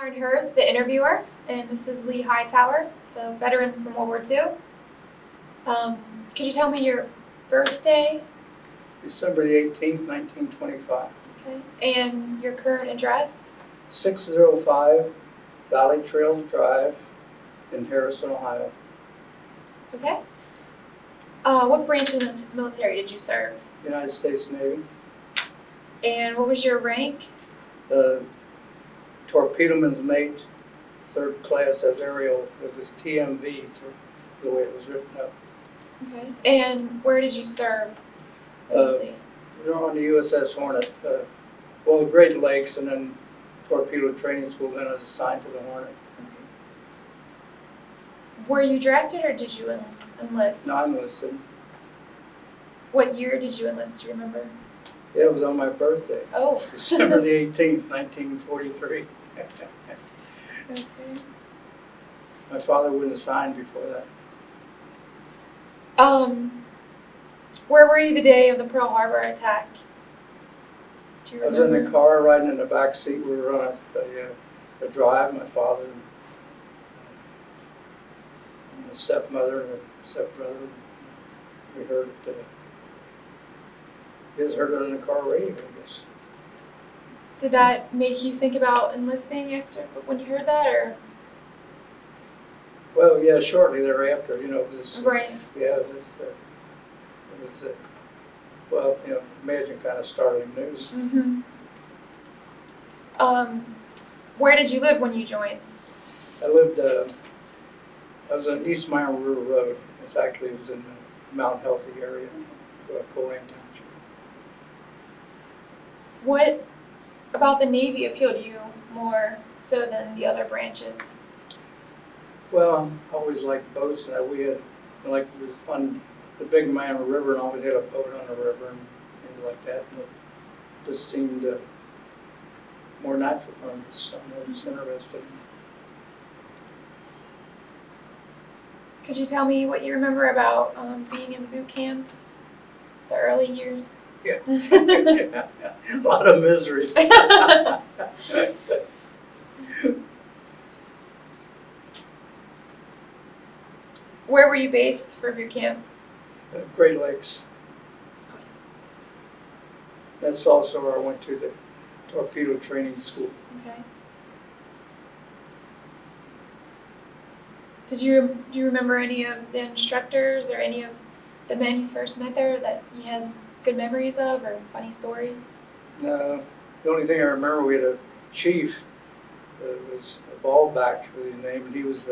Lauren Hirth, the interviewer, and this is Lee Hightower, the veteran from World War II. Could you tell me your birthday? December the 18th, 1925. Okay. And your current address? 605 Valley Trails Drive in Harrison, Ohio. Okay. What branch of the military did you serve? United States Navy. And what was your rank? Torpedoman's mate, 3rd class as aerial. It was TMV, the way it was written up. Okay. And where did you serve mostly? We were on the USS Hornet. The Great Lakes, and then Torpedo Training School. Then I was assigned to the Hornet. Okay. Were you drafted or did you enlist? No, I enlisted. What year did you enlist? Do you remember? Yeah, it was on my birthday. Oh. December the 18th, 1943. Okay. My father wouldn't have signed before that. Where were you the day of the Pearl Harbor attack? Do you I was remember? in the car riding in the back seat. We were on a drive, my father and my stepmother and stepbrother. We heard it. We just heard it on the car radio, I guess. Did that make you think about enlisting after when you heard that, or? Well, yeah, shortly thereafter, it was just, Right. yeah, imagine kind of startling news. Mm-hmm. Where did you live when you joined? I was on East Mine River Road. It was in the Mount Healthy area, Colan Township. What about the Navy appealed to you more so than the other branches? Well, I always liked boats, and we had, was on the Big Mine River, and always had a boat on the river and things like that. And it just seemed more natural for me, something I was interested in. Could you tell me what you remember about being in boot camp, the early years? Yeah. Yeah. A lot of misery. Where were you based for boot camp? Great Lakes. That's also where I went to the Torpedo Training School. Okay. Do you remember any of the instructors or any of the men you first met there that you had good memories of or funny stories? No, the only thing I remember, we had a chief, was a Ballback was his name, and he was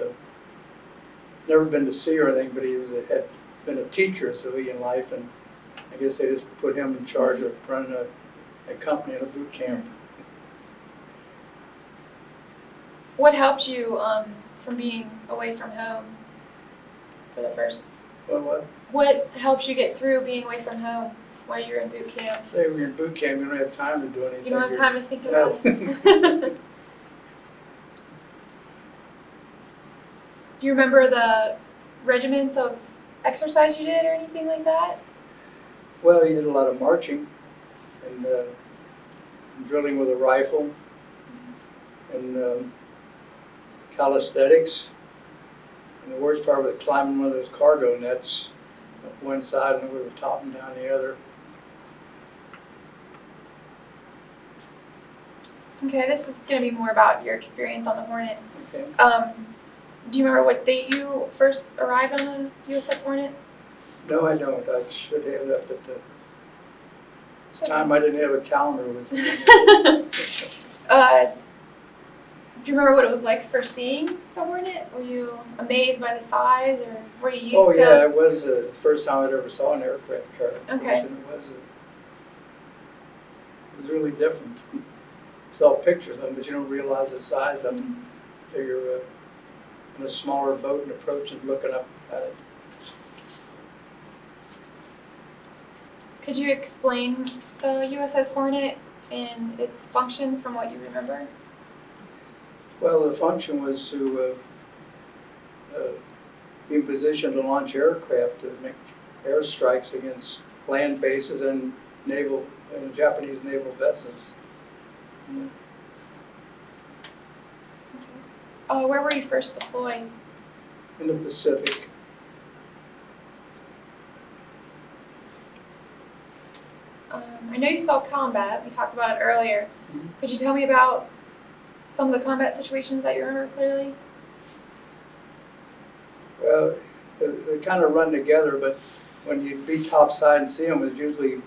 never been to sea or anything, but he had been a teacher in civilian life, and I guess they just put him in charge of running a company in a boot camp. What helped you from being away from home for the first? What helped you get through being away from home while you were in boot camp? Say when you're in boot camp, you don't have time to do anything. You don't have time to think about it. Do you remember the regiments of exercise you did or anything like that? Well, you did a lot of marching and drilling with a rifle and calisthenics. And the worst part was climbing one of those cargo nets up one side and over the top and down the other. Okay, this is going to be more about your experience on the Hornet. Okay. Do you remember what date you first arrived on the USS Hornet? No, I don't. I should have that, but this time I didn't have a calendar with me. Do you remember what it was like first seeing the Hornet? Were you amazed by the size, or were you used to? Oh yeah, it was the first time I'd ever saw an aircraft carrier. Okay. And it was really different. Saw pictures of them, but you don't realize the size of them. So you're in a smaller boat and approaching, looking up at it. Could you explain the USS Hornet and its functions from what you remember? Well, the function was to be in position to launch aircraft to make airstrikes against land bases and Japanese naval vessels. Where were you first deployed? In the Pacific. I know you saw combat. We talked about it earlier. Mhm. Could you tell me about some of the combat situations that you remember clearly? Well, they kind of run together, but when you'd be topside and see them, it was usually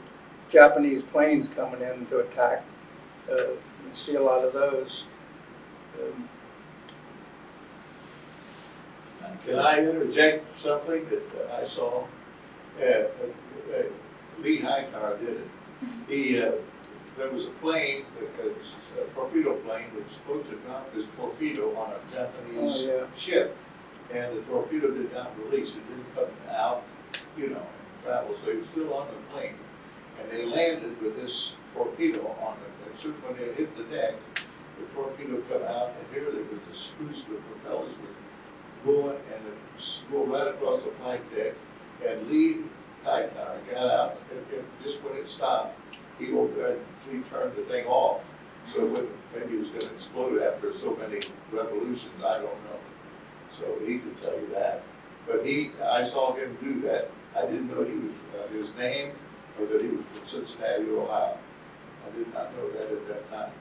Japanese planes coming in to attack. You see a lot of those. Can I interject something that I saw? Lee Hightower did it. There was a plane, a torpedo plane that was supposed to drop this torpedo on a Japanese ship. And the torpedo did not release, it didn't come out, and travel, so he was still on the plane. And they landed with this torpedo on it, and so when they hit the deck, the torpedo come out, and here there was the screws, the propellers were going, and it go right across the flight deck, and Lee Hightower got out, and just when it stopped, he turned the thing off, so maybe it was going to explode after so many revolutions, I don't know. So he could tell you that. But I saw him do that. I didn't know he was his name or that he was from Cincinnati, Ohio. I did not know that at that time.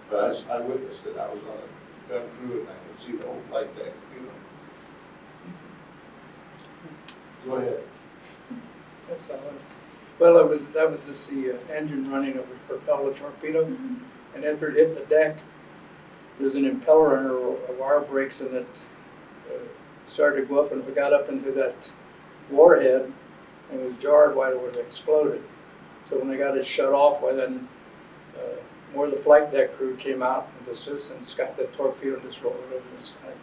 But I witnessed it. I was on a gun crew and I could see the whole flight deck. Go ahead. That's all right. Well, that was just the engine running of a propeller torpedo, and after it hit the deck, there's an impeller and a wire breaks, and it started to go up, and if it got up into that warhead and was jarred, why it would have exploded. So when they got it shut off, well, then more of the flight deck crew came out with assistants, got the torpedo just rolled over the sky.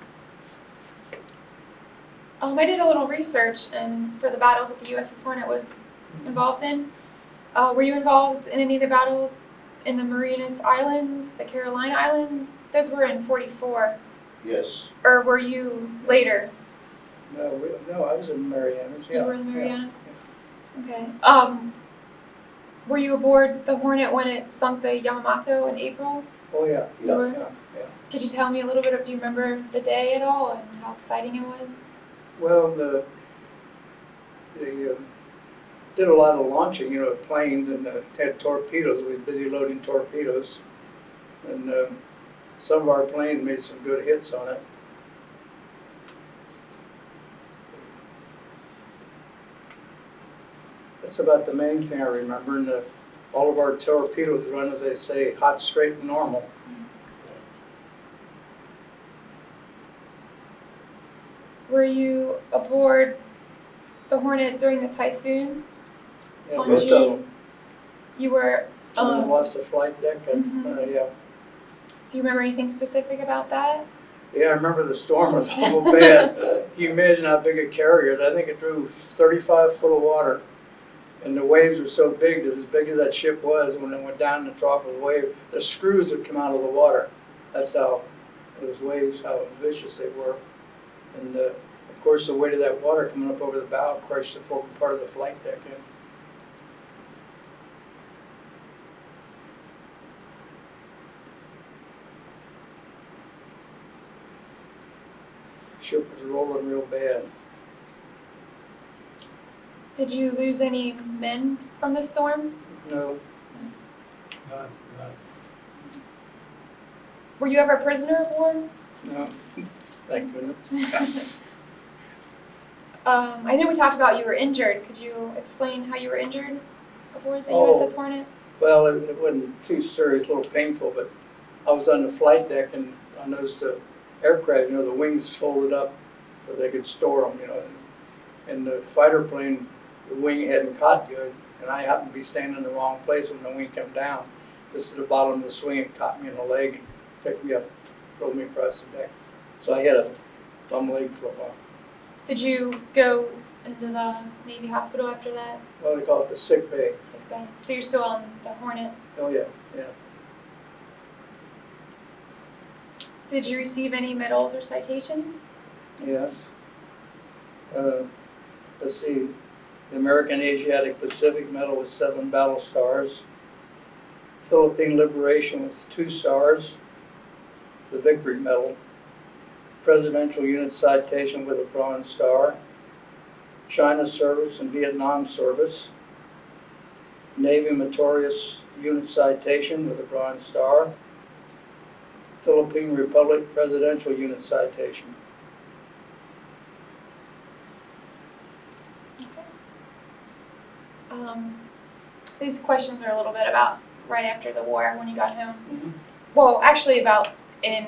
I did a little research and for the battles that the USS Hornet was involved in. Were you involved in any of the battles in the Marianas Islands, the Carolina Islands? Those were in '44. Yes. Or were you later? No, I was in Marianas. Yeah. You were in the Marianas? Yeah. Okay. Were you aboard the Hornet when it sunk the Yamamoto in April? Oh, yeah. You were? Yeah. Could you tell me a little bit do you remember the day at all and how exciting it was? Well, they did a lot of launching, of planes, and had torpedoes. We were busy loading torpedoes. And some of our planes made some good hits on it. That's about the main thing I remember. And all of our torpedoes run, as they say, hot, straight, and normal. Were you aboard the Hornet during the typhoon? Yeah, On most of June? them. You were. Lost the flight deck. And, yeah. Do you remember anything specific about that? Yeah, I remember the storm was awful bad. You imagine how big a carrier is. I think it drew 35 foot of water. And the waves were so big that as big as that ship was, when it went down in the trough of the wave, the screws would come out of the water. That's how those waves, how vicious they were. And of course, the weight of that water coming up over the bow crushed the forward part of the flight deck in. Ship was rolling real bad. Did you lose any men from the storm? No, None. Were you ever a prisoner aboard? no, thank goodness. I know we talked about you were injured. Could you explain how you were injured aboard the Oh. USS Hornet? Well, it wasn't too serious, a little painful, but I was on the flight deck, and on those aircraft, the wings folded up so they could store them, and the fighter plane, the wing hadn't caught good, and I happened to be standing in the wrong place when the wing came down. Just at the bottom of the swing, it caught me in the leg and picked me up, threw me across the deck. So I had a bum leg for a while. Did you go into the Navy hospital after that? Well, they call it the sick bay. Sick bay. So you're still on the Hornet. Oh, yeah, yeah. Did you receive any medals or citations? Yes. Let's see. The American Asiatic Pacific Medal with 7 battle stars. Philippine Liberation with 2 stars. The Victory Medal Presidential Unit Citation with a Bronze Star, China Service and Vietnam Service, Navy Meritorious Unit Citation with a Bronze Star, Philippine Republic Presidential Unit Citation. These questions are a little bit about right after the war when you got home. Well, actually about in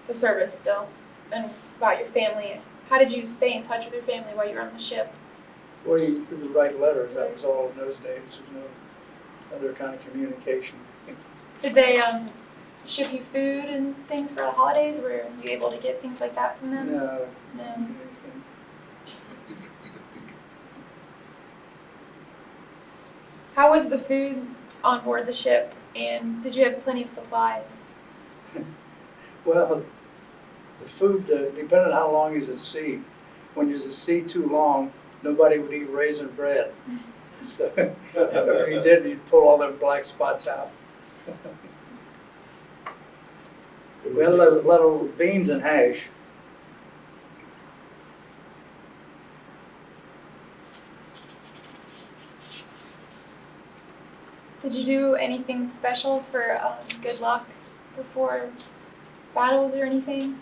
the service still, and about your family. How did you stay in touch with your family while you were on the ship? Well, you would write letters. That was all in those days. There's no other kind of communication. Did they ship you food and things for the holidays? Were you able to get things like that from them? No. No. Anything. How was the food on board the ship, and did you have plenty of supplies? Well, the food, depending on how long you're at sea. When you're at sea too long, nobody would eat raisin bread. So if you did, you'd pull all them black spots out. We had a lot of beans and hash. Did you do anything special for good luck before battles or anything?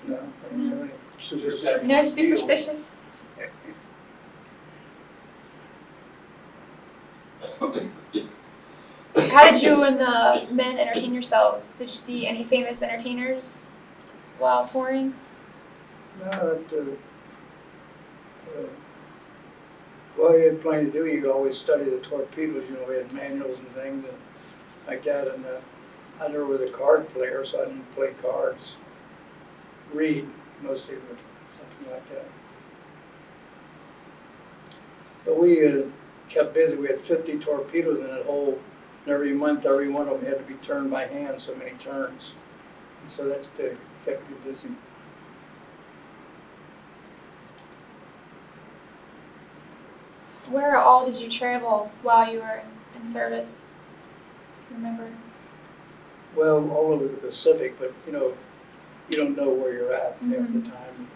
No, I didn't do any Just that No one superstitious? How did you and the men entertain yourselves? Did you see any famous entertainers while touring? No, well, you had plenty to do. You could always study the torpedoes. You know, we had manuals and things and like that. And I never was a card player, so I didn't play cards. Read mostly, or something like that. But we kept busy. We had 50 torpedoes in that hole. And every month, every one of them had to be turned by hand, so many turns. And so that's big. Kept you busy. Where all did you travel while you were in service? Remember? Well, all over the Pacific, but you know, you don't know where you're at half the time.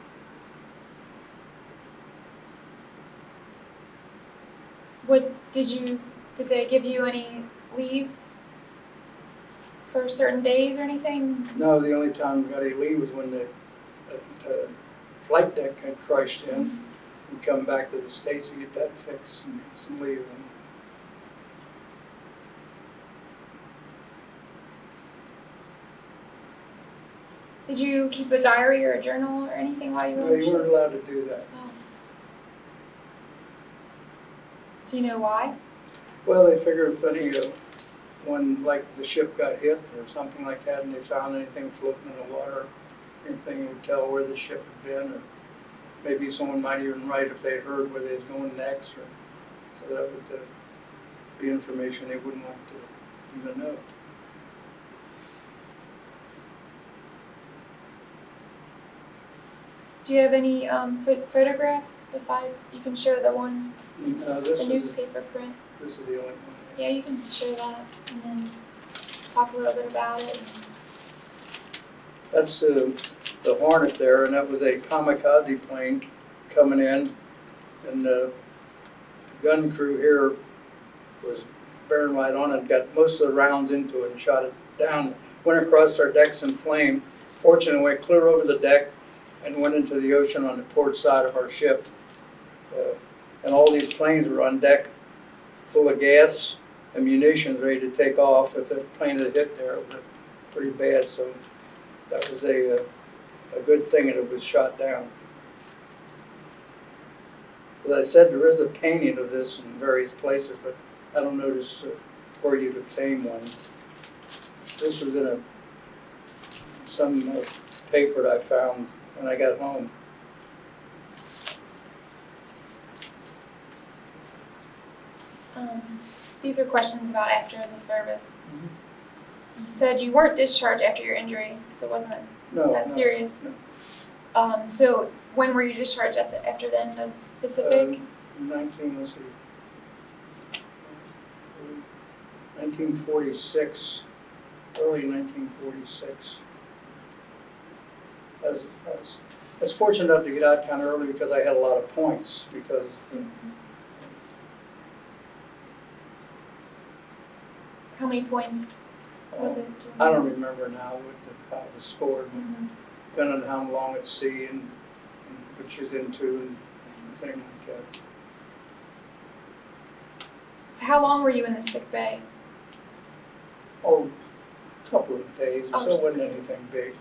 Did they give you any leave for certain days or anything? No, the only time we got any leave was when the flight deck had crushed in. We come back to the States to get that fixed and get some leave. Did you keep a diary or a journal or anything while you were on No, the you ship? weren't allowed to do that. Oh. Do you know why? Well, they figured if any when like the ship got hit or something like that, and they found anything floating in the water, anything would tell where the ship had been, or maybe someone might even write if they heard where they was going next, or so that would be information they wouldn't want to even know. Do you have any photographs besides? You can show the one, This the is newspaper print. this is the only one. Yeah, you can show that and then talk a little bit about it. That's the Hornet there, and that was a kamikaze plane coming in, and the gun crew here was bearing right on it, got most of the rounds into it and shot it down. Went across our decks in flame. Fortunately, went clear over the deck and went into the ocean on the port side of our ship. And all these planes were on deck full of gas and munitions ready to take off. If the plane had hit there, it was pretty bad. So that was a good thing that it was shot down. As I said, there is a painting of this in various places, but I don't notice where you'd obtain one. This was in some paper that I found when I got home. These are questions about after the service. You said you weren't discharged after your injury because it wasn't that serious. No. So when were you discharged after the end of Pacific? 1946, early 1946. I was fortunate enough to get out kind of early because I had a lot of points because How many points was it? I don't remember now how it was scored, Mhm. depending on how long at sea and what she's into and things like that. So how long were you in the sick bay? Oh, a couple of days, Oh, so it just- wasn't anything big,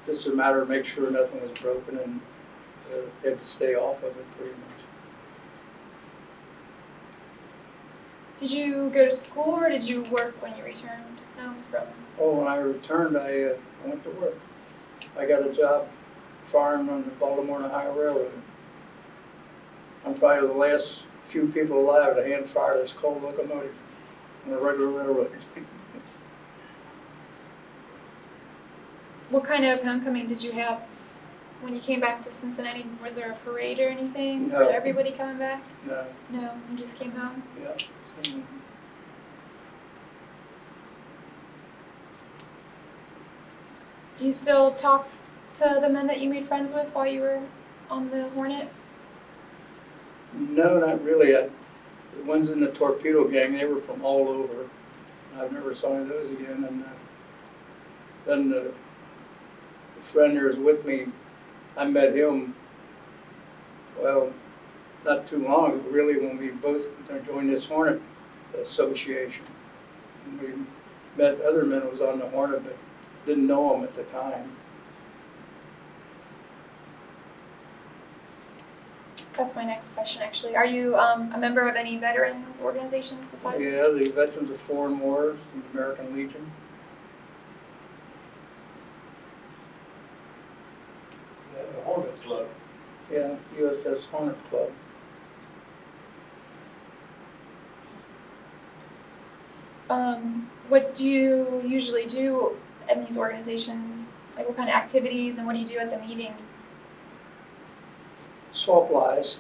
just a matter of make sure nothing was broken and had to stay off of it pretty much. Did you go to school or did you work when you returned home from? Oh, when I returned, I went to work. I got a job farming on the Baltimore and Ohio Railroad. I'm probably the last few people alive to hand fire this coal locomotive on a regular railroad. What kind of homecoming did you have when you came back to Cincinnati? Was there a parade or anything for No. everybody coming back? No, No, you just came home. yeah. Do you still talk to the men that you made friends with while you were on the Hornet? No, not really. The ones in the Torpedo gang, they were from all over. I've never saw any of those again. And then the friend who was with me, I met him, well, not too long ago, really, when we both joined this Hornet Association. And we met other men who was on the Hornet, but didn't know them at the time. That's my next question, actually. Are you a member of any veterans organizations besides? Yeah, the Veterans of Foreign Wars, the American Legion. The Hornet Club. Yeah, USS Hornet Club. What do you usually do in these organizations? Like what kind of activities and what do you do at the meetings? Swap lies.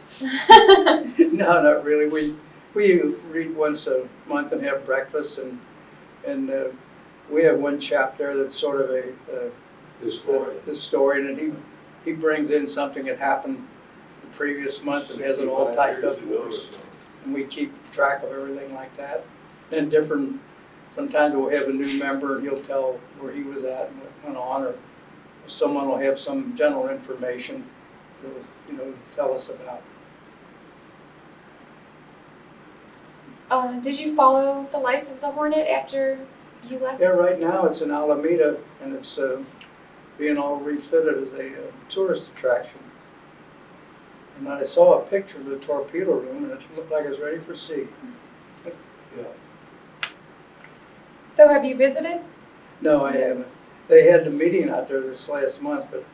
No, not really. We read once a month and have breakfast, and we have one chap there that's sort of a historian, and he brings in something that happened the previous month and has it all typed up for us, and we keep track of everything like that. And sometimes we'll have a new member and he'll tell where he was at and what went on, or someone will have some general information to tell us about. Did you follow the life of the Hornet after you left? Yeah, right now it's in Alameda, and it's being all refitted as a tourist attraction. And I saw a picture of the torpedo room, and it looked like it was ready for sea. Yeah. So have you visited? No, I haven't. They had the meeting out there this last month, but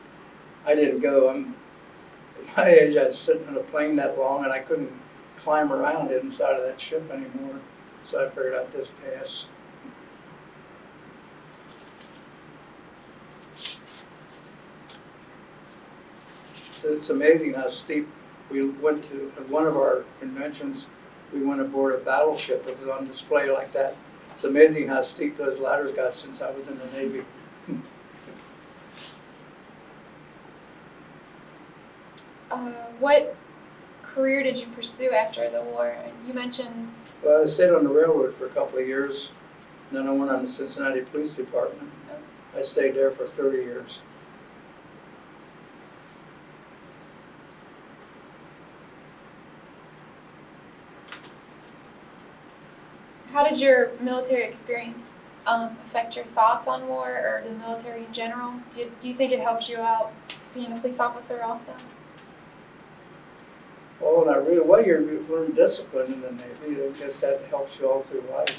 I didn't go. At my age, I was sitting in a plane that long, and I couldn't climb around inside of that ship anymore. So I figured I'd just pass. It's amazing how steep. We went to, at one of our conventions, we went aboard a battleship that was on display like that. It's amazing how steep those ladders got since I was in the Navy. What career did you pursue after the war? You mentioned. Well, I stayed on the railroad for a couple of years. Then I went on the Cincinnati Police Department. I stayed there for 30 years. How did your military experience affect your thoughts on war or the military in general? Do you think it helped you out being a police officer also? Oh, not really. Well, you learn discipline in the Navy. I guess that helps you all through life.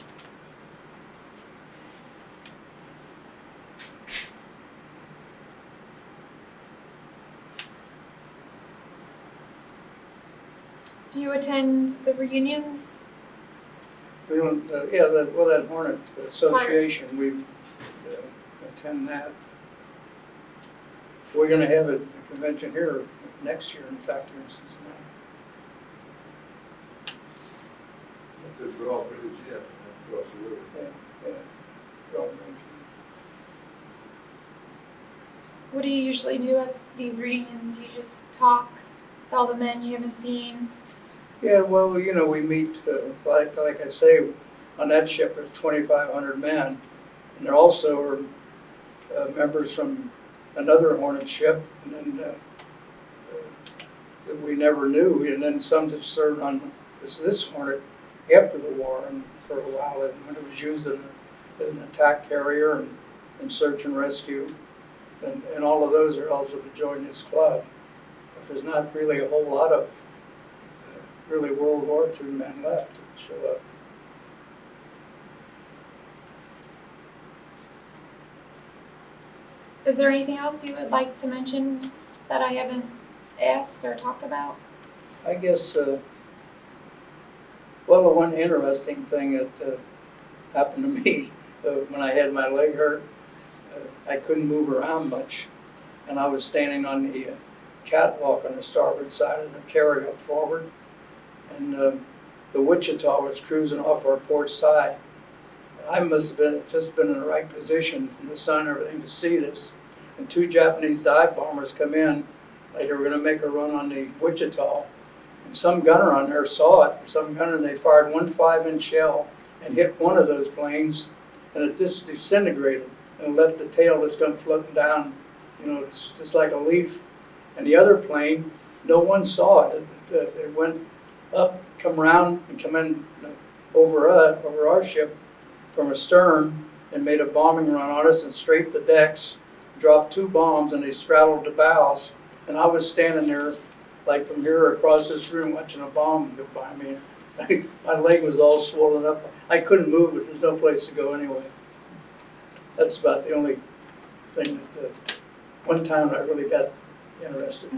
Do you attend the reunions? We don't, that Hornet Association, we attend that. We're going to have a convention here next year, in fact, here in Cincinnati. The drawbridge, yeah, across the river. Yeah. What do you usually do at these reunions? You just talk, tell the men you haven't seen? Yeah, well, you know, we meet, like I say, on that ship there's 2,500 men. And there also are members from another Hornet ship, and then that we never knew, and then some that served on this Hornet after the war, and for a while, and when it was used as an attack carrier and search and rescue, and all of those are eligible to join this club. But there's not really a whole lot of really World War II men left to show up. Is there anything else you would like to mention that I haven't asked or talked about? I guess, well, the one interesting thing that happened to me when I had my leg hurt, I couldn't move around much, and I was standing on the catwalk on the starboard side of the carrier up forward, and the Wichita was cruising off our port side. I must have just been in the right position in the sun and everything to see this. And two Japanese dive bombers come in, like they were going to make a run on the Wichita. And some gunner on there saw it. They fired one 5-inch shell and hit one of those planes, and it just disintegrated and left the tail just come floating down, you know, just like a leaf. And the other plane, no one saw it. It went up, come around, and come in over our ship from astern and made a bombing run on us and strafed the decks, dropped 2 bombs, and they straddled the bows. And I was standing there, like from here across this room, watching a bomb go by me. My leg was all swollen up. I couldn't move, but there's no place to go anyway. That's about the only thing that one time I really got interested.